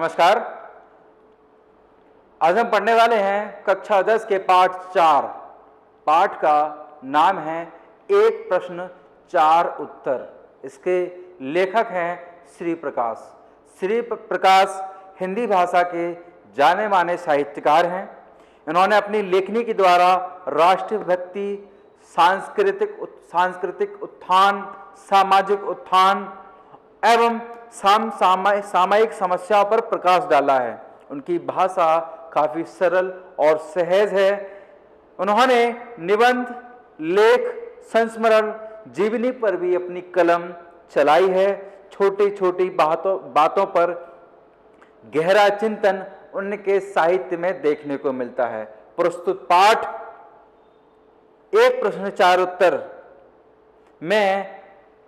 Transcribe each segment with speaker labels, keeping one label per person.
Speaker 1: नमस्कार। आज हम पढ़ने वाले हैं कक्षा 10 के पाठ 4। पाठ का नाम है एक प्रश्न चार उत्तर। इसके लेखक हैं श्री प्रकाश। श्री प्रकाश हिंदी भाषा के जाने माने साहित्यकार हैं। इन्होंने अपनी लेखनी के द्वारा राष्ट्रीय भक्ति, सांस्कृतिक उत्थान, सामाजिक उत्थान एवं सामायिक समस्याओं पर प्रकाश डाला है। उनकी भाषा काफी सरल और सहज है। उन्होंने निबंध, लेख, संस्मरण, जीवनी पर भी अपनी कलम चलाई है। छोटी छोटी बातों पर गहरा चिंतन उनके साहित्य में देखने को मिलता है। प्रस्तुत पाठ एक प्रश्न चार उत्तर में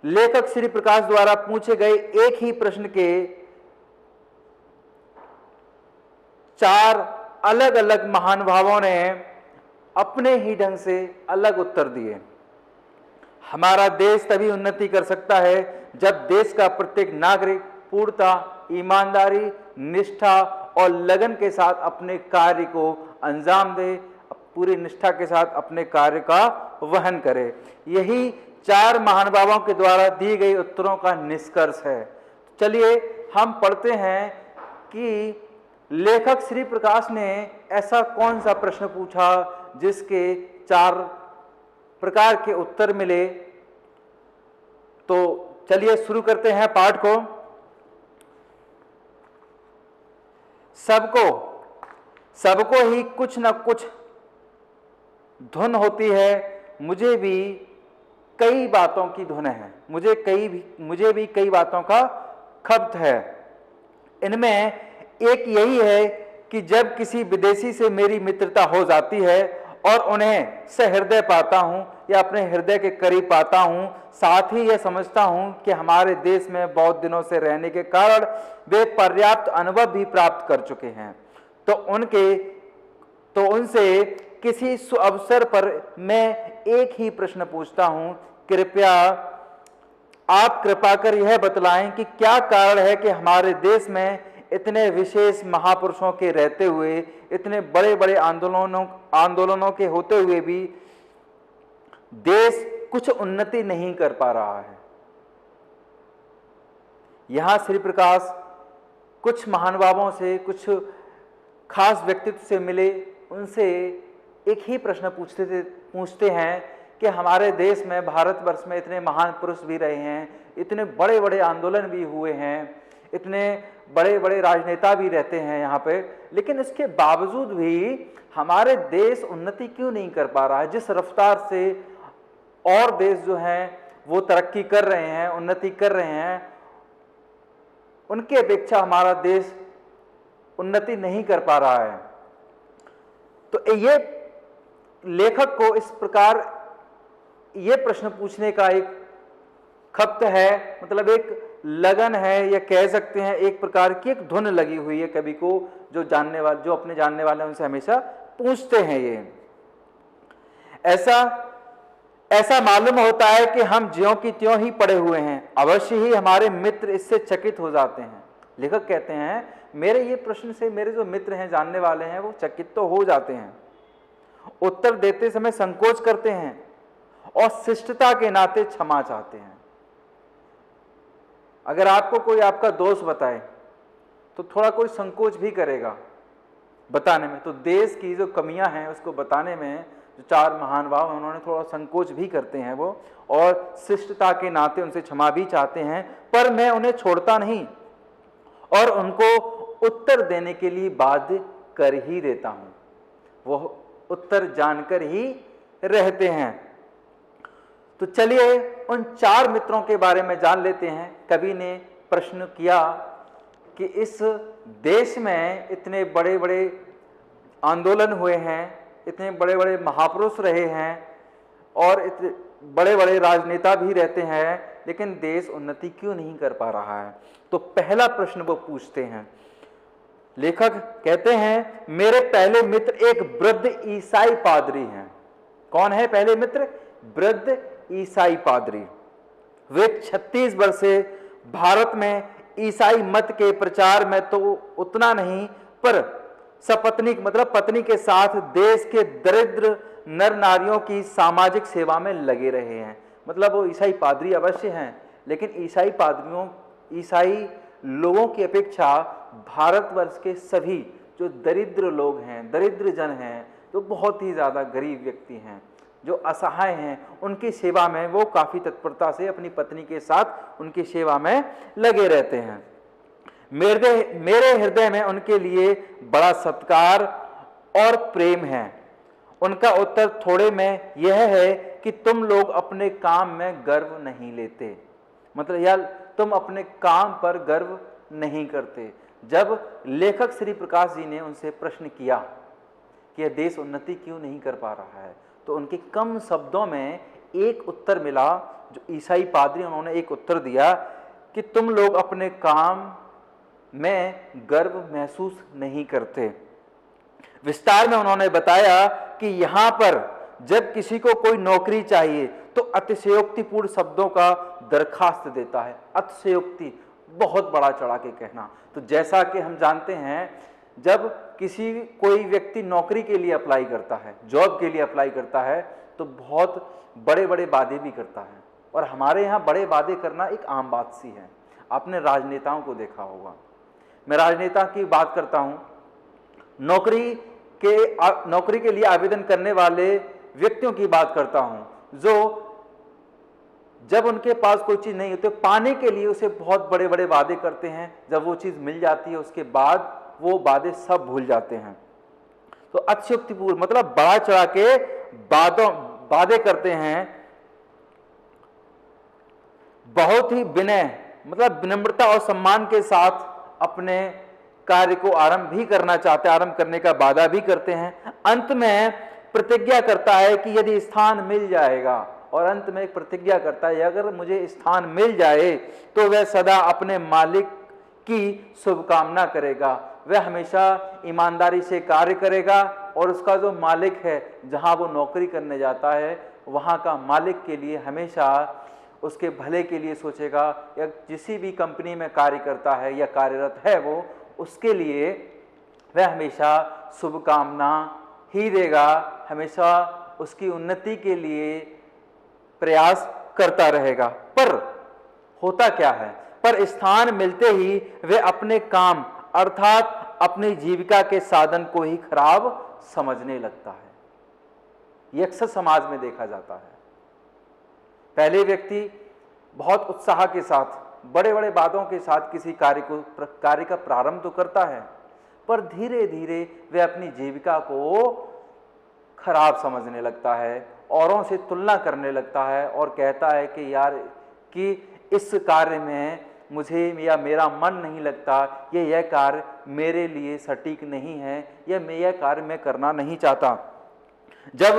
Speaker 1: लेखक श्री प्रकाश द्वारा पूछे गए एक ही प्रश्न के चार अलग अलग महानुभावों ने अपने ही ढंग से अलग उत्तर दिए। हमारा देश तभी उन्नति कर सकता है जब देश का प्रत्येक नागरिक पूर्णता, ईमानदारी, निष्ठा और लगन के साथ अपने कार्य को अंजाम दे, पूरी निष्ठा के साथ अपने कार्य का वहन करे। यही चार महानुभावों के द्वारा दी गई उत्तरों का निष्कर्ष है। चलिए हम पढ़ते हैं कि लेखक श्री प्रकाश ने ऐसा कौन सा प्रश्न पूछा जिसके चार प्रकार के उत्तर मिले। तो चलिए शुरू करते हैं पाठ को। सबको ही कुछ न कुछ धुन होती है। मुझे भी कई बातों की धुन है। मुझे भी कई बातों का खपत है। इनमें एक यही है कि जब किसी विदेशी से मेरी मित्रता हो जाती है और उन्हें सहृदय पाता हूं या अपने हृदय के करीब पाता हूं, साथ ही यह समझता हूं कि हमारे देश में बहुत दिनों से रहने के कारण वे पर्याप्त अनुभव भी प्राप्त कर चुके हैं, तो उनसे किसी अवसर पर मैं एक ही प्रश्न पूछता हूं। आप कृपा कर यह बतलाएं कि क्या कारण है कि हमारे देश में इतने विशेष महापुरुषों के रहते हुए, इतने बड़े बड़े आंदोलनों के होते हुए भी देश कुछ उन्नति नहीं कर पा रहा है। यहां श्री प्रकाश कुछ महानुभावों से, कुछ खास व्यक्तित्व से मिले। उनसे एक ही प्रश्न पूछते हैं कि हमारे देश में, भारतवर्ष में इतने महान पुरुष भी रहे हैं, इतने बड़े बड़े आंदोलन भी हुए हैं, इतने बड़े बड़े राजनेता भी रहते हैं यहाँ पे, लेकिन इसके बावजूद भी हमारे देश उन्नति क्यों नहीं कर पा रहा है। जिस रफ्तार से और देश जो हैं वो तरक्की कर रहे हैं, उन्नति कर रहे हैं, उनकी अपेक्षा हमारा देश उन्नति नहीं कर पा रहा है। तो ये लेखक को इस प्रकार ये प्रश्न पूछने का एक खपत है, मतलब एक लगन है, या कह सकते हैं एक प्रकार की एक धुन लगी हुई है कवि को, जो अपने जानने वाले उनसे हमेशा पूछते हैं। ये ऐसा मालूम होता है कि हम ज्यों की त्यों ही पड़े हुए हैं। अवश्य ही हमारे मित्र इससे चकित हो जाते हैं। लेखक कहते हैं मेरे ये प्रश्न से मेरे जो मित्र हैं, जानने वाले हैं, वो चकित तो हो जाते हैं, उत्तर देते समय संकोच करते हैं और शिष्टता के नाते क्षमा चाहते हैं। अगर आपको कोई आपका दोष बताए तो थोड़ा कोई संकोच भी करेगा बताने में। तो देश की जो कमियां हैं उसको बताने में जो चार महानुभाव, उन्होंने थोड़ा संकोच भी करते हैं वो, और शिष्टता के नाते उनसे क्षमा भी चाहते हैं। पर मैं उन्हें छोड़ता नहीं और उनको उत्तर देने के लिए बाध्य कर ही देता हूं। वो उत्तर जानकर ही रहते हैं। तो चलिए उन चार मित्रों के बारे में जान लेते हैं। कवि ने प्रश्न किया कि इस देश में इतने बड़े बड़े आंदोलन हुए हैं, इतने बड़े बड़े महापुरुष रहे हैं और इतने बड़े बड़े राजनेता भी रहते हैं, लेकिन देश उन्नति क्यों नहीं कर पा रहा है। तो पहला प्रश्न वो पूछते हैं। लेखक कहते हैं मेरे पहले मित्र एक वृद्ध ईसाई पादरी हैं। कौन है पहले मित्र? वृद्ध ईसाई पादरी। वे 36 वर्ष से भारत में ईसाई मत के प्रचार में तो उतना नहीं, पर सपत्नीक मतलब पत्नी के साथ देश के दरिद्र नर नारियों की सामाजिक सेवा में लगे रहे हैं। मतलब वो ईसाई पादरी अवश्य हैं, लेकिन ईसाई लोगों की अपेक्षा भारतवर्ष के सभी जो दरिद्र लोग हैं, दरिद्र जन हैं, जो बहुत ही ज़्यादा गरीब व्यक्ति हैं, जो असहाय हैं, उनकी सेवा में वो काफ़ी तत्परता से अपनी पत्नी के साथ उनकी सेवा में लगे रहते हैं। मेरे हृदय में उनके लिए बड़ा सत्कार और प्रेम है। उनका उत्तर थोड़े में यह है कि तुम लोग अपने काम में गर्व नहीं लेते, मतलब यार तुम अपने काम पर गर्व नहीं करते। जब लेखक श्री प्रकाश जी ने उनसे प्रश्न किया कि यह देश उन्नति क्यों नहीं कर पा रहा है, तो उनके कम शब्दों में एक उत्तर मिला, जो ईसाई पादरी उन्होंने एक उत्तर दिया कि तुम लोग अपने काम में गर्व महसूस नहीं करते। विस्तार में उन्होंने बताया कि यहाँ पर जब किसी को कोई नौकरी चाहिए तो अतिशयोक्तिपूर्ण शब्दों का दरखास्त देता है। अतिशयोक्ति बहुत बड़ा चढ़ा के कहना। तो जैसा कि हम जानते हैं, जब कोई व्यक्ति नौकरी के लिए अप्लाई करता है, जॉब के लिए अप्लाई करता है, तो बहुत बड़े बड़े वादे भी करता है। और हमारे यहाँ बड़े वादे करना एक आम बात सी है। आपने राजनेताओं को देखा होगा। मैं राजनेता की बात करता हूँ, नौकरी के लिए आवेदन करने वाले व्यक्तियों की बात करता हूँ, जो जब उनके पास कोई चीज़ नहीं होती, पाने के लिए उसे बहुत बड़े बड़े वादे करते हैं। जब वो चीज़ मिल जाती है, उसके बाद वो वादे सब भूल जाते हैं। तो अतिशयोक्तिपूर्ण मतलब बढ़ा चढ़ा के वादे करते हैं। बहुत ही विनय मतलब विनम्रता और सम्मान के साथ अपने कार्य को आरंभ भी करना चाहते हैं, आरंभ करने का वादा भी करते हैं। अंत में प्रतिज्ञा करता है कि यदि स्थान मिल जाएगा, और अंत में एक प्रतिज्ञा करता है, अगर मुझे स्थान मिल जाए तो वह सदा अपने मालिक की शुभकामना करेगा। वह हमेशा ईमानदारी से कार्य करेगा, और उसका जो मालिक है, जहां वो नौकरी करने जाता है, वहां का मालिक के लिए हमेशा उसके भले के लिए सोचेगा। या किसी भी कंपनी में कार्य करता है या कार्यरत है वो, उसके लिए वह हमेशा शुभकामना ही देगा, हमेशा उसकी उन्नति के लिए प्रयास करता रहेगा। पर होता क्या है, पर स्थान मिलते ही वे अपने काम अर्थात अपनी जीविका के साधन को ही खराब समझने लगता है। यह अक्सर समाज में देखा जाता है। पहले व्यक्ति बहुत उत्साह के साथ, बड़े बड़े वादों के साथ किसी कार्य का प्रारंभ तो करता है, पर धीरे धीरे वह अपनी जीविका को खराब समझने लगता है, औरों से तुलना करने लगता है, और कहता है कि यार कि इस कार्य में मुझे या मेरा मन नहीं लगता, यह कार्य मेरे लिए सटीक नहीं है, यह कार्य मैं करना नहीं चाहता। जब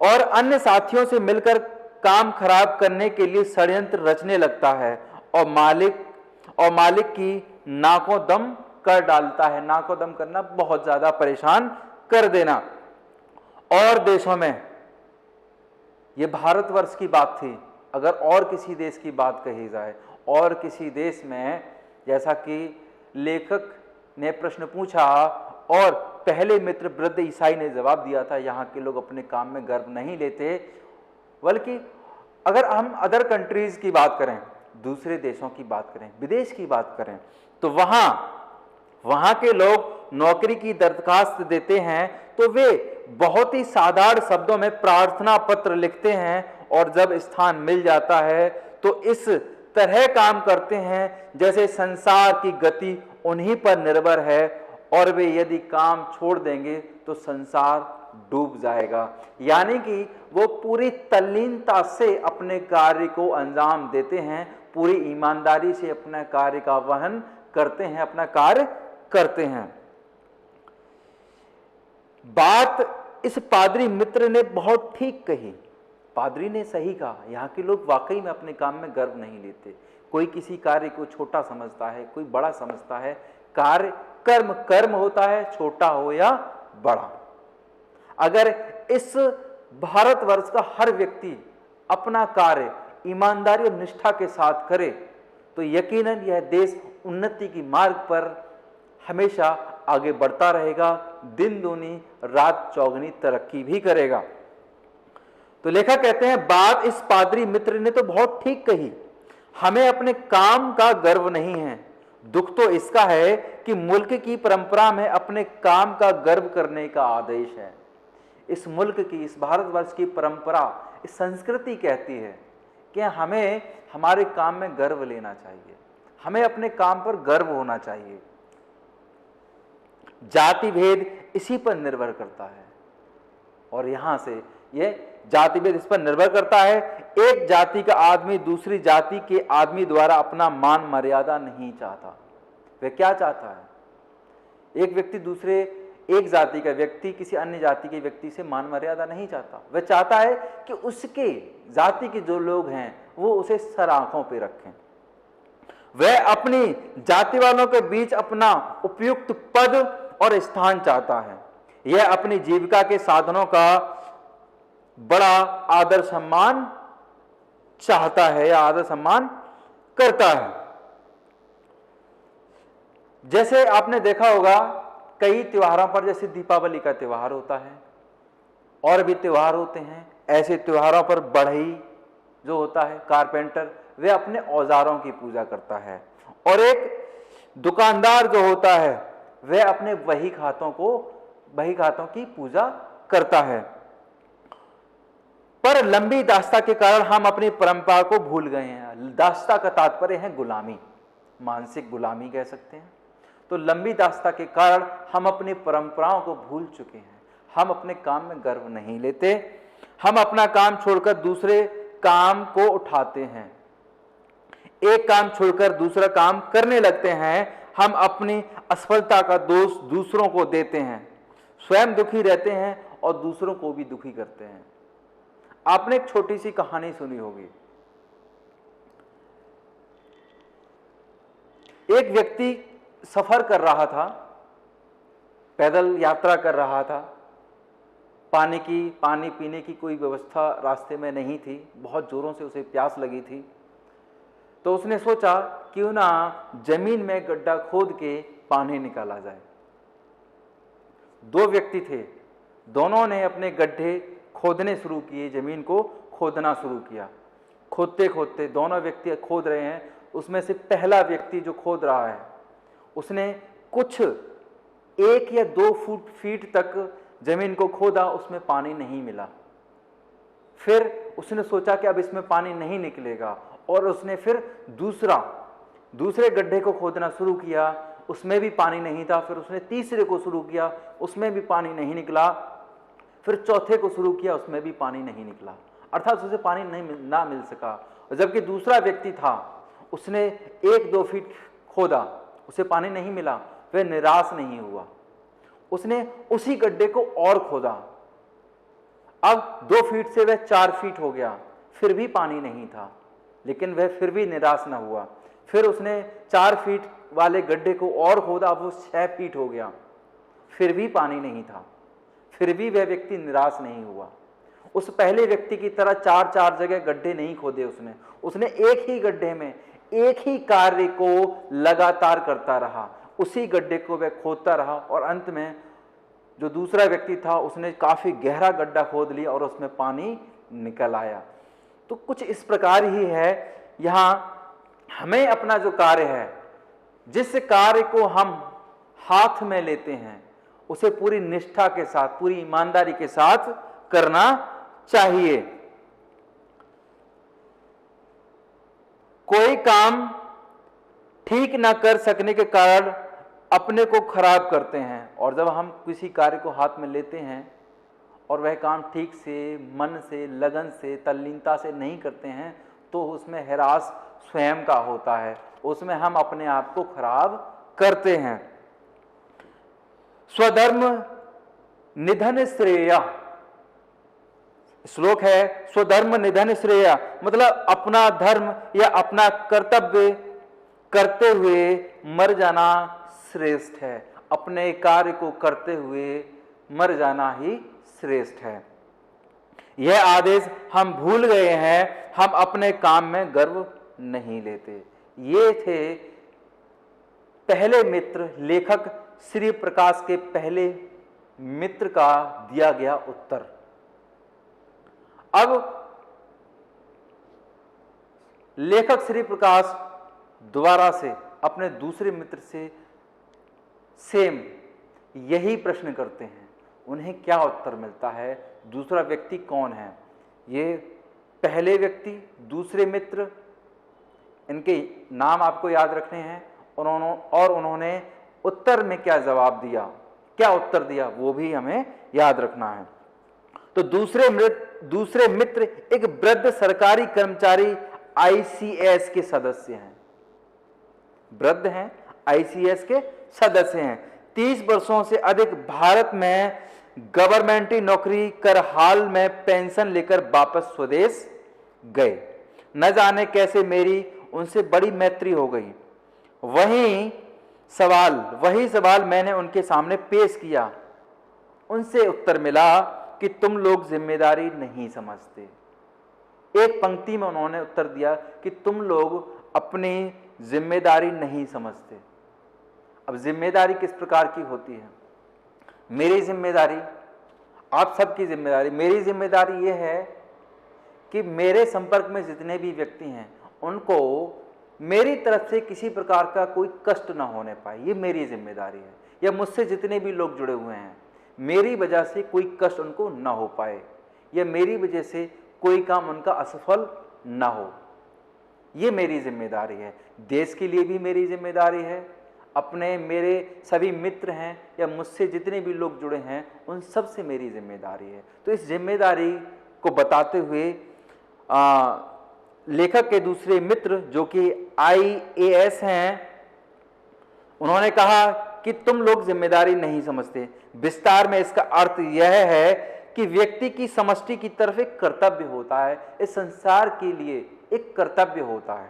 Speaker 1: और अन्य साथियों से मिलकर काम खराब करने के लिए षड्यंत्र रचने लगता है, और मालिक की नाकों दम कर डालता है। नाकों दम करना बहुत ज्यादा परेशान कर देना। और देशों में, ये भारतवर्ष की बात थी, अगर और किसी देश की बात कही जाए, और किसी देश में, जैसा कि लेखक ने प्रश्न पूछा और पहले मित्र वृद्ध ईसाई ने जवाब दिया था, यहाँ के लोग अपने काम में गर्व नहीं लेते। बल्कि अगर हम अदर कंट्रीज की बात करें, दूसरे देशों की बात करें, विदेश की बात करें, तो वहां के लोग नौकरी की दरखास्त देते हैं तो वे बहुत ही साधारण शब्दों में प्रार्थना पत्र लिखते हैं, और जब स्थान मिल जाता है तो इस तरह काम करते हैं जैसे संसार की गति उन्हीं पर निर्भर है, और वे यदि काम छोड़ देंगे तो संसार डूब जाएगा। यानी कि वो पूरी तल्लीनता से अपने कार्य को अंजाम देते हैं, पूरी ईमानदारी से अपने कार्य का वहन करते हैं, अपना कार्य करते हैं। बात इस पादरी मित्र ने बहुत ठीक कही। पादरी ने सही कहा, यहाँ के लोग वाकई में अपने काम में गर्व नहीं लेते। कोई किसी कार्य को छोटा समझता है, कोई बड़ा समझता है। कार्य कर्म होता है, छोटा हो या बड़ा। अगर इस भारतवर्ष का हर व्यक्ति अपना कार्य ईमानदारी और निष्ठा के साथ करे तो यकीनन यह देश उन्नति की मार्ग पर हमेशा आगे बढ़ता रहेगा, दिन दूनी रात चौगुनी तरक्की भी करेगा। तो लेखक कहते हैं, बात इस पादरी मित्र ने तो बहुत ठीक कही, हमें अपने काम का गर्व नहीं है, दुख तो इसका है कि मुल्क की परंपरा में अपने काम का गर्व करने का आदेश है। इस मुल्क की, इस भारतवर्ष की परंपरा, इस संस्कृति कहती है कि हमें हमारे काम में गर्व लेना चाहिए, हमें अपने काम पर गर्व होना चाहिए। जाति भेद इसी पर निर्भर करता है, और यहां से यह जाति भेद इस पर निर्भर करता है। एक जाति का आदमी दूसरी जाति के आदमी द्वारा अपना मान मर्यादा नहीं चाहता। वह क्या चाहता है? एक व्यक्ति दूसरे, एक जाति का व्यक्ति किसी अन्य जाति के व्यक्ति से मान मर्यादा नहीं चाहता। वह चाहता है कि उसके जाति के जो लोग हैं वो उसे सर आंखों पे रखें। वह अपनी जाति वालों के बीच अपना उपयुक्त पद और स्थान चाहता है। यह अपनी जीविका के साधनों का बड़ा आदर सम्मान चाहता है या आदर सम्मान करता है। जैसे आपने देखा होगा कई त्योहारों पर, जैसे दीपावली का त्योहार होता है और भी त्योहार होते हैं, ऐसे त्योहारों पर बढ़ई जो होता है, कारपेंटर, वे अपने औजारों की पूजा करता है, और एक दुकानदार जो होता है वह अपने बही खातों की पूजा करता है। पर लंबी दास्ता के कारण हम अपनी परंपरा को भूल गए हैं। दास्ता का तात्पर्य है गुलामी, मानसिक गुलामी कह सकते हैं। तो लंबी दास्ता के कारण हम अपनी परंपराओं को भूल चुके हैं, हम अपने काम में गर्व नहीं लेते, हम अपना काम छोड़कर दूसरे काम को उठाते हैं, एक काम छोड़कर दूसरा काम करने लगते हैं। हम अपनी असफलता का दोष दूसरों को देते हैं, स्वयं दुखी रहते हैं और दूसरों को भी दुखी करते हैं। आपने एक छोटी सी कहानी सुनी होगी। एक व्यक्ति सफर कर रहा था, पैदल यात्रा कर रहा था, पानी पीने की कोई व्यवस्था रास्ते में नहीं थी, बहुत जोरों से उसे प्यास लगी थी। तो उसने सोचा क्यों ना जमीन में गड्ढा खोद के पानी निकाला जाए। दो व्यक्ति थे, दोनों ने अपने गड्ढे खोदने शुरू किए, जमीन को खोदना शुरू किया। खोदते खोदते दोनों व्यक्ति खोद रहे हैं, उसमें से पहला व्यक्ति जो खोद रहा है उसने कुछ 1 या 2 फीट तक जमीन को खोदा, उसमें पानी नहीं मिला। फिर उसने सोचा कि अब इसमें पानी नहीं निकलेगा, और उसने फिर दूसरे गड्ढे को खोदना शुरू किया, उसमें भी पानी नहीं था। फिर उसने तीसरे को शुरू किया, उसमें भी पानी नहीं निकला। फिर चौथे को शुरू किया, उसमें भी पानी नहीं निकला, अर्थात उसे पानी ना मिल सका। जबकि दूसरा व्यक्ति था, उसने 1-2 फीट खोदा, उसे पानी नहीं मिला, वह निराश नहीं हुआ, उसने उसी गड्ढे को और खोदा। अब 2 फीट से वह 4 फीट हो गया, फिर भी पानी नहीं था, लेकिन वह फिर भी निराश न हुआ। फिर उसने 4 फीट वाले गड्ढे को और खोदा, वो 6 फीट हो गया, फिर भी पानी नहीं था, फिर भी वह व्यक्ति निराश नहीं हुआ। उस पहले व्यक्ति की तरह 4-4 जगह गड्ढे नहीं खोदे उसने एक ही गड्ढे में एक ही कार्य को लगातार करता रहा, उसी गड्ढे को वह खोदता रहा, और अंत में जो दूसरा व्यक्ति था उसने काफी गहरा गड्ढा खोद लिया और उसमें पानी निकल आया। तो कुछ इस प्रकार ही है, यहां हमें अपना जो कार्य है, जिस कार्य को हम हाथ में लेते हैं, उसे पूरी निष्ठा के साथ, पूरी ईमानदारी के साथ करना चाहिए। कोई काम ठीक ना कर सकने के कारण अपने को खराब करते हैं, और जब हम किसी कार्य को हाथ में लेते हैं और वह काम ठीक से, मन से, लगन से, तल्लीनता से नहीं करते हैं, तो उसमें हैरास स्वयं का होता है, उसमें हम अपने आप को खराब करते हैं। स्वधर्म निधन श्रेय श्लोक है, स्वधर्म निधन श्रेय, मतलब अपना धर्म या अपना कर्तव्य करते हुए मर जाना श्रेष्ठ है। अपने कार्य को करते हुए मर जाना ही श्रेष्ठ है। यह आदेश हम भूल गए हैं, हम अपने काम में गर्व नहीं लेते। ये थे पहले मित्र, लेखक श्री प्रकाश के पहले मित्र का दिया गया उत्तर। अब लेखक श्री प्रकाश दोबारा से अपने दूसरे मित्र से सेम यही प्रश्न करते हैं। उन्हें क्या उत्तर मिलता है? दूसरा व्यक्ति कौन है? ये पहले व्यक्ति, दूसरे मित्र, इनके नाम आपको याद रखने हैं। और उन्होंने उत्तर में क्या जवाब दिया, क्या उत्तर दिया, वो भी हमें याद रखना है। तो दूसरे मित्र एक वृद्ध सरकारी कर्मचारी आईसीएस के सदस्य हैं, वृद्ध हैं, आईसीएस के सदस्य हैं। 30 वर्षों से अधिक भारत में गवर्नमेंटी नौकरी कर हाल में पेंशन लेकर वापस स्वदेश गए। न जाने कैसे मेरी उनसे बड़ी मैत्री हो गई। वही सवाल मैंने उनके सामने पेश किया। उनसे उत्तर मिला कि तुम लोग जिम्मेदारी नहीं समझते। एक पंक्ति में उन्होंने उत्तर दिया कि तुम लोग अपनी जिम्मेदारी नहीं समझते। अब जिम्मेदारी किस प्रकार की होती है? मेरी जिम्मेदारी, आप सबकी जिम्मेदारी, मेरी जिम्मेदारी यह है कि मेरे संपर्क में जितने भी व्यक्ति हैं उनको मेरी तरफ से किसी प्रकार का कोई कष्ट ना होने पाए, ये मेरी जिम्मेदारी है। या मुझसे जितने भी लोग जुड़े हुए हैं, मेरी वजह से कोई कष्ट उनको ना हो पाए, या मेरी वजह से कोई काम उनका असफल ना हो, ये मेरी जिम्मेदारी है। देश के लिए भी मेरी जिम्मेदारी है, अपने मेरे सभी मित्र हैं या मुझसे जितने भी लोग जुड़े हैं उन सब से मेरी जिम्मेदारी है। तो इस जिम्मेदारी को बताते हुए लेखक के दूसरे मित्र जो कि आईएएस हैं, उन्होंने कहा कि तुम लोग जिम्मेदारी नहीं समझते। विस्तार में इसका अर्थ यह है कि व्यक्ति की समष्टि की तरफ एक कर्तव्य होता है, इस संसार के लिए एक कर्तव्य होता है,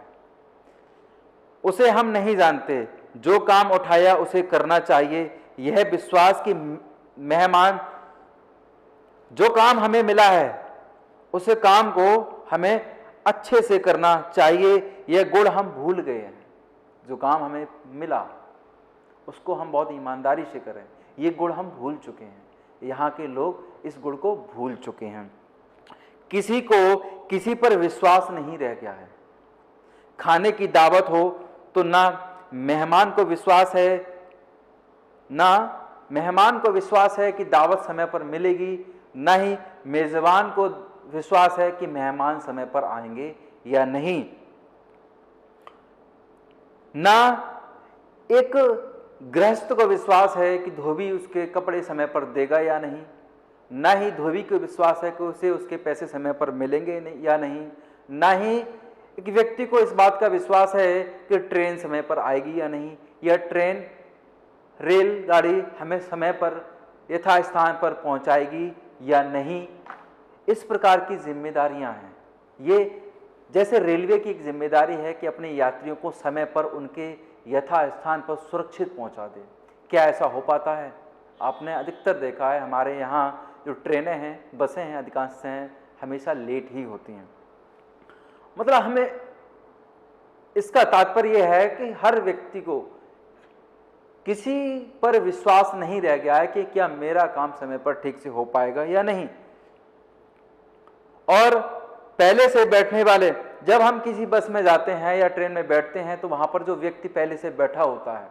Speaker 1: उसे हम नहीं जानते। जो काम उठाया उसे करना चाहिए, यह विश्वास की मेहमान, जो काम हमें मिला है उस काम को हमें अच्छे से करना चाहिए। यह गुण हम भूल गए हैं। जो काम हमें मिला उसको हम बहुत ईमानदारी से करें, ये गुण हम भूल चुके हैं। यहाँ के लोग इस गुण को भूल चुके हैं। किसी को किसी पर विश्वास नहीं रह गया है। खाने की दावत हो तो ना मेहमान को विश्वास है कि दावत समय पर मिलेगी, ना ही मेजबान को विश्वास है कि मेहमान समय पर आएंगे या नहीं। ना एक गृहस्थ को विश्वास है कि धोबी उसके कपड़े समय पर देगा या नहीं, ना ही धोबी को विश्वास है कि उसे उसके पैसे समय पर मिलेंगे या नहीं, ना ही एक व्यक्ति को इस बात का विश्वास है कि ट्रेन समय पर आएगी या नहीं, या ट्रेन रेलगाड़ी हमें समय पर यथास्थान पर पहुंचाएगी या नहीं। इस प्रकार की जिम्मेदारियां हैं। ये जैसे रेलवे की एक जिम्मेदारी है कि अपने यात्रियों को समय पर उनके यथास्थान पर सुरक्षित पहुंचा दे। क्या ऐसा हो पाता है? आपने अधिकतर देखा है हमारे यहाँ जो ट्रेनें हैं, बसें हैं, अधिकांश हैं हमेशा लेट ही होती हैं। मतलब हमें इसका तात्पर्य है कि हर व्यक्ति को किसी पर विश्वास नहीं रह गया है कि क्या मेरा काम समय पर ठीक से हो पाएगा या नहीं। और पहले से बैठने वाले, जब हम किसी बस में जाते हैं या ट्रेन में बैठते हैं तो वहां पर जो व्यक्ति पहले से बैठा होता है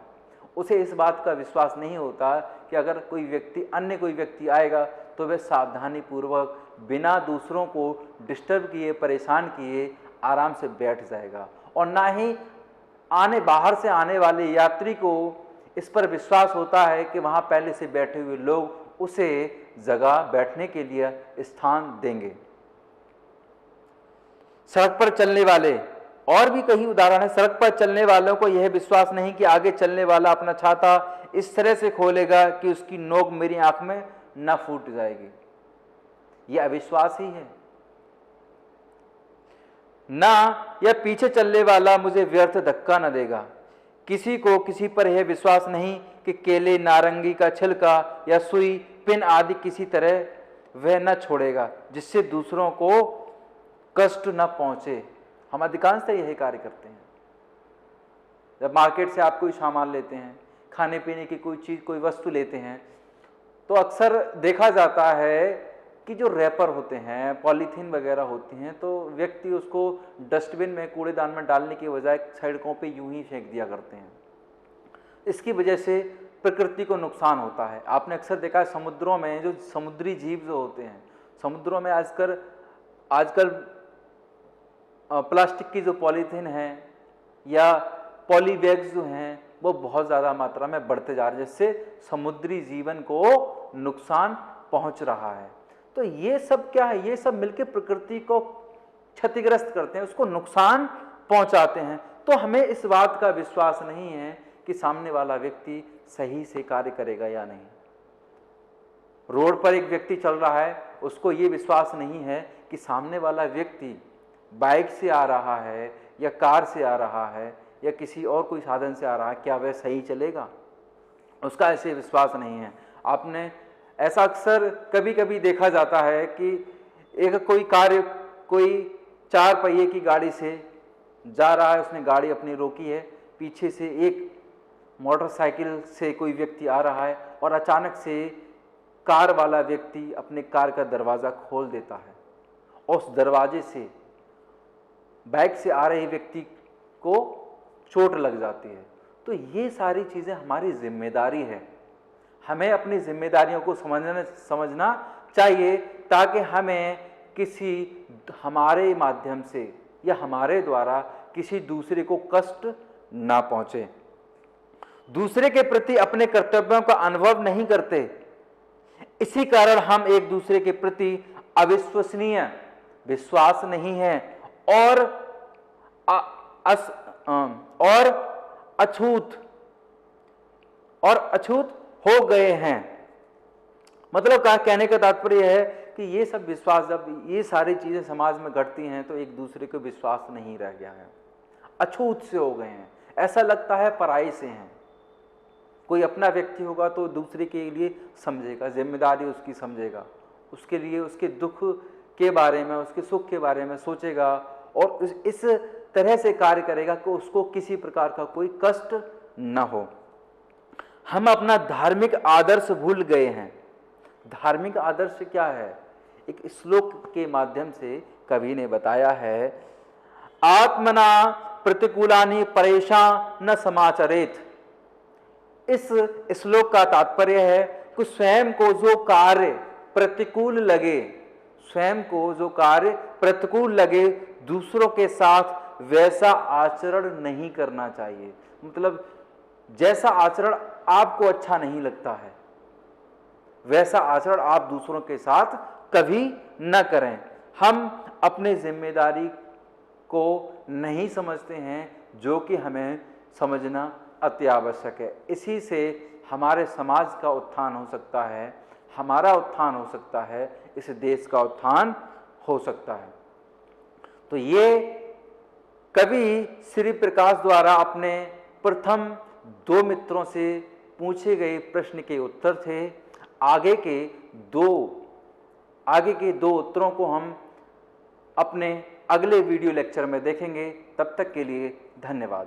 Speaker 1: उसे इस बात का विश्वास नहीं होता कि अगर अन्य कोई व्यक्ति आएगा तो वह सावधानी पूर्वक बिना दूसरों को डिस्टर्ब किए, परेशान किए आराम से बैठ जाएगा। और ना ही बाहर से आने वाले यात्री को इस पर विश्वास होता है कि वहां पहले से बैठे हुए लोग उसे जगह बैठने के लिए स्थान देंगे। सड़क पर चलने वाले, और भी कई उदाहरण है। सड़क पर चलने वालों को यह विश्वास नहीं कि आगे चलने वाला अपना छाता इस तरह से खोलेगा कि उसकी नोक मेरी आंख में न फूट जाएगी। यह अविश्वास ही है। ना यह पीछे चलने वाला मुझे व्यर्थ धक्का न देगा। किसी को किसी पर यह विश्वास नहीं कि केले, नारंगी का छिलका या सुई, पिन आदि किसी तरह वह न छोड़ेगा जिससे दूसरों को कष्ट न पहुंचे। हम अधिकांशतः यही कार्य करते हैं। जब मार्केट से आप कोई सामान लेते हैं, खाने पीने की कोई चीज़, कोई वस्तु लेते हैं, तो अक्सर देखा जाता है कि जो रैपर होते हैं, पॉलीथीन वगैरह होती हैं, तो व्यक्ति उसको डस्टबिन में, कूड़ेदान में डालने की बजाय सड़कों पे यूं ही फेंक दिया करते हैं। इसकी वजह से प्रकृति को नुकसान होता है। आपने अक्सर देखा है समुद्रों में जो समुद्री जीव जो होते हैं, समुद्रों में आजकल प्लास्टिक की जो पॉलीथीन है या पॉली बैग्स जो हैं वो बहुत ज़्यादा मात्रा में बढ़ते जा रहे हैं, जिससे समुद्री जीवन को नुकसान पहुंच रहा है। तो ये सब क्या है, ये सब मिलकर प्रकृति को क्षतिग्रस्त करते हैं, उसको नुकसान पहुंचाते हैं। तो हमें इस बात का विश्वास नहीं है कि सामने वाला व्यक्ति सही से कार्य करेगा या नहीं। रोड पर एक व्यक्ति चल रहा है, उसको ये विश्वास नहीं है कि सामने वाला व्यक्ति बाइक से आ रहा है या कार से आ रहा है या किसी और कोई साधन से आ रहा है, क्या वह सही चलेगा, उसका ऐसे विश्वास नहीं है। आपने ऐसा अक्सर कभी कभी देखा जाता है कि एक कोई 4 पहिए की गाड़ी से जा रहा है, उसने गाड़ी अपनी रोकी है, पीछे से एक मोटरसाइकिल से कोई व्यक्ति आ रहा है और अचानक से कार वाला व्यक्ति अपने कार का दरवाज़ा खोल देता है और उस दरवाजे से बाइक से आ रहे व्यक्ति को चोट लग जाती है। तो ये सारी चीज़ें हमारी जिम्मेदारी है, हमें अपनी जिम्मेदारियों को समझना चाहिए, ताकि हमें हमारे माध्यम से या हमारे द्वारा किसी दूसरे को कष्ट ना पहुंचे। दूसरे के प्रति अपने कर्तव्यों का अनुभव नहीं करते, इसी कारण हम एक दूसरे के प्रति अविश्वसनीय, विश्वास नहीं है और अछूत हो गए हैं। मतलब कहने का तात्पर्य है कि ये सब विश्वास, जब ये सारी चीजें समाज में घटती हैं तो एक दूसरे को विश्वास नहीं रह गया है, अछूत से हो गए हैं। ऐसा लगता है पराई से हैं। कोई अपना व्यक्ति होगा तो दूसरे के लिए समझेगा, जिम्मेदारी उसकी समझेगा, उसके लिए उसके दुख के बारे में, उसके सुख के बारे में सोचेगा और इस तरह से कार्य करेगा कि उसको किसी प्रकार का कोई कष्ट न हो। हम अपना धार्मिक आदर्श भूल गए हैं। धार्मिक आदर्श क्या है? एक श्लोक के माध्यम से कवि ने बताया है, आत्मना प्रतिकूलानि परेशान न समाचरेत। इस श्लोक का तात्पर्य है कि स्वयं को जो कार्य प्रतिकूल लगे, स्वयं को जो कार्य प्रतिकूल लगे, दूसरों के साथ वैसा आचरण नहीं करना चाहिए। मतलब जैसा आचरण आपको अच्छा नहीं लगता है, वैसा आचरण आप दूसरों के साथ कभी न करें। हम अपने जिम्मेदारी को नहीं समझते हैं, जो कि हमें समझना अति आवश्यक है। इसी से हमारे समाज का उत्थान हो सकता है, हमारा उत्थान हो सकता है, इस देश का उत्थान हो सकता है। तो ये कवि श्री प्रकाश द्वारा अपने प्रथम 2 मित्रों से पूछे गए प्रश्न के उत्तर थे। आगे के दो उत्तरों को हम अपने अगले वीडियो लेक्चर में देखेंगे। तब तक के लिए धन्यवाद।